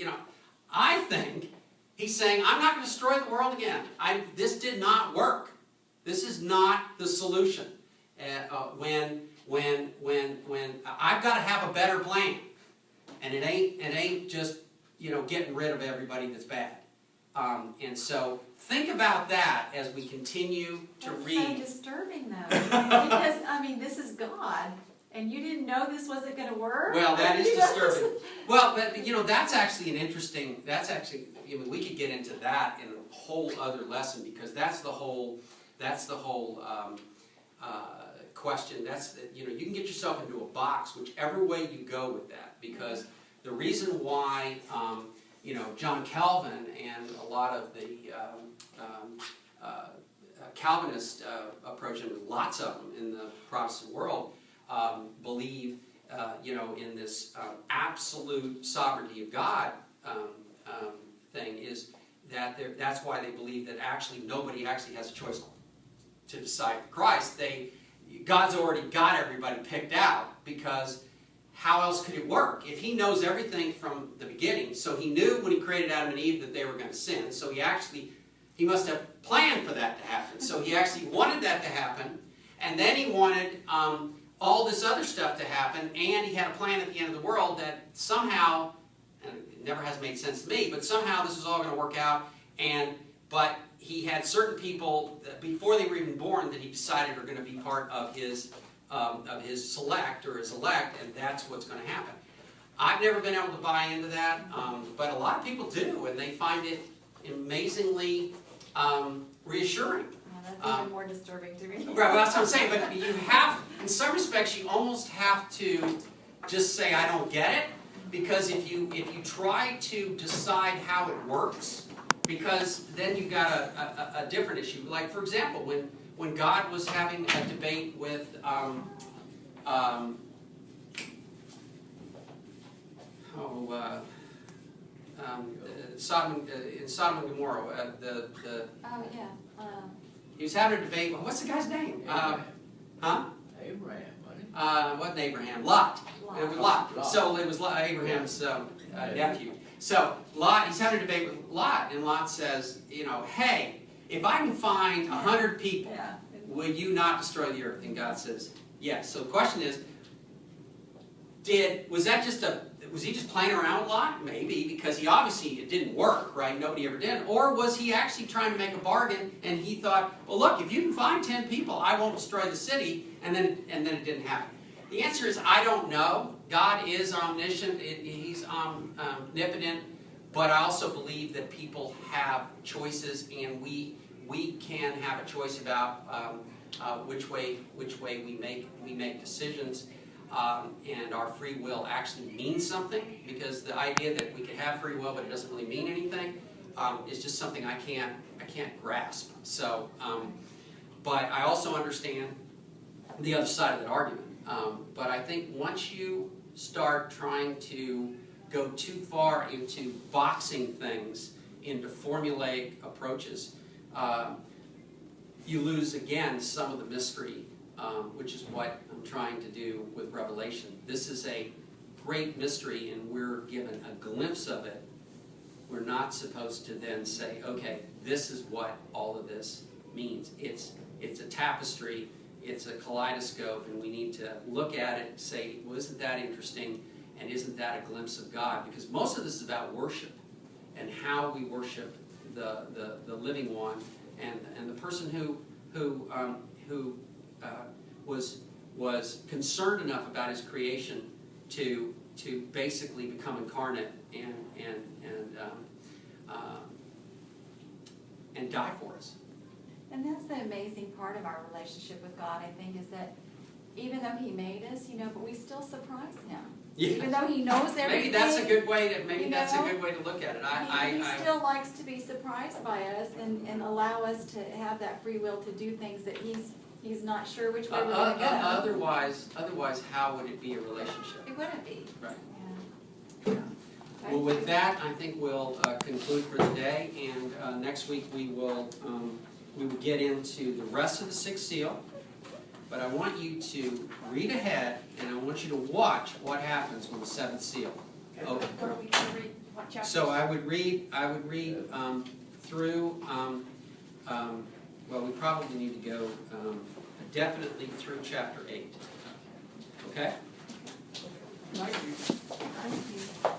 Speaker 2: I think he's saying, I'm not going to destroy the world again. This did not work. This is not the solution. When I've got to have a better plan, and it ain't just getting rid of everybody that's bad. And so think about that as we continue to read.
Speaker 5: That's so disturbing though, because I mean this is God, and you didn't know this wasn't going to work.
Speaker 2: Well, that is disturbing. Well, but that's actually an interesting. We could get into that in a whole other lesson, because that's the whole question. You can get yourself into a box whichever way you go with that, because the reason why John Calvin and a lot of the Calvinist approach, and lots of them in the Protestant world, believe in this absolute sovereignty of God thing, is that that's why they believe that actually nobody actually has a choice to decide for Christ. God's already got everybody picked out, because how else could it work? If he knows everything from the beginning, so he knew when he created Adam and Eve that they were going to sin, so he must have planned for that to happen. So he actually wanted that to happen, and then he wanted all this other stuff to happen, and he had a plan at the end of the world that somehow, and it never has made sense to me, but somehow this was all going to work out, but he had certain people that before they were even born that he decided are going to be part of his select, or his elect, and that's what's going to happen. I've never been able to buy into that, but a lot of people do, and they find it amazingly reassuring.
Speaker 5: That's even more disturbing to me.
Speaker 2: Right, well, that's what I'm saying, but you have, in some respects, you almost have to just say, I don't get it, because if you try to decide how it works, because then you've got a different issue. Like, for example, when God was having a debate with Sodom and Gomorrah,
Speaker 5: Oh yeah.
Speaker 2: he was having a debate. What's the guy's name? Huh?
Speaker 3: Abraham, wasn't
Speaker 2: Wasn't Abraham? Lot. It was Lot.
Speaker 3: Lot.
Speaker 2: So it was Abraham's nephew. So Lot, he's having a debate with Lot, and Lot says, hey, if I can find 100 people,
Speaker 5: Yeah.
Speaker 2: will you not destroy the earth? And God says, yes. So the question is, was he just playing around with Lot? Maybe, because it didn't work, right? Nobody ever did. Or was he actually trying to make a bargain, and he thought, well, look, if you can find 10 people, I won't destroy the city, and then it didn't happen. The answer is, I don't know. God is omniscient. He's omnipotent. But I also believe that people have choices, and we can have a choice about which way we make decisions. And our free will actually means something, because the idea that we can have free will but it doesn't really mean anything is just something I can't grasp. So, but I also understand the other side of that argument. But I think once you start trying to go too far into boxing things into formulaic approaches, you lose again some of the mystery, which is what I'm trying to do with Revelation. This is a great mystery, and we're given a glimpse of it. We're not supposed to then say, okay, this is what all of this means. It's a tapestry, it's a kaleidoscope, and we need to look at it and say, well, isn't that interesting, and isn't that a glimpse of God? Because most of this is about worship, and how we worship the living one, and the person who was concerned enough about his creation to basically become incarnate and die for us.
Speaker 5: And that's the amazing part of our relationship with God, I think, is that even though He made us, but we still surprise Him. even though he knows everything.
Speaker 2: Maybe that's a good way to, maybe
Speaker 5: You
Speaker 2: that's a
Speaker 5: know?
Speaker 2: good way to look at it.
Speaker 5: He still likes to be surprised by us and allow us to have that free will to do things that he's not sure which way we're gonna go.
Speaker 2: Otherwise, how would it be a relationship?
Speaker 5: It wouldn't be.
Speaker 2: Right.
Speaker 5: Yeah.
Speaker 2: Well, with that, I think we'll conclude for the day, and next week we will get into the rest of the sixth seal. But I want you to read ahead, and I want you to watch what happens when the seventh seal opens.
Speaker 4: What are we gonna read? What chapter?
Speaker 2: So I would read through. Well, we probably need to go definitely through chapter 8. Okay.
Speaker 4: Thank you.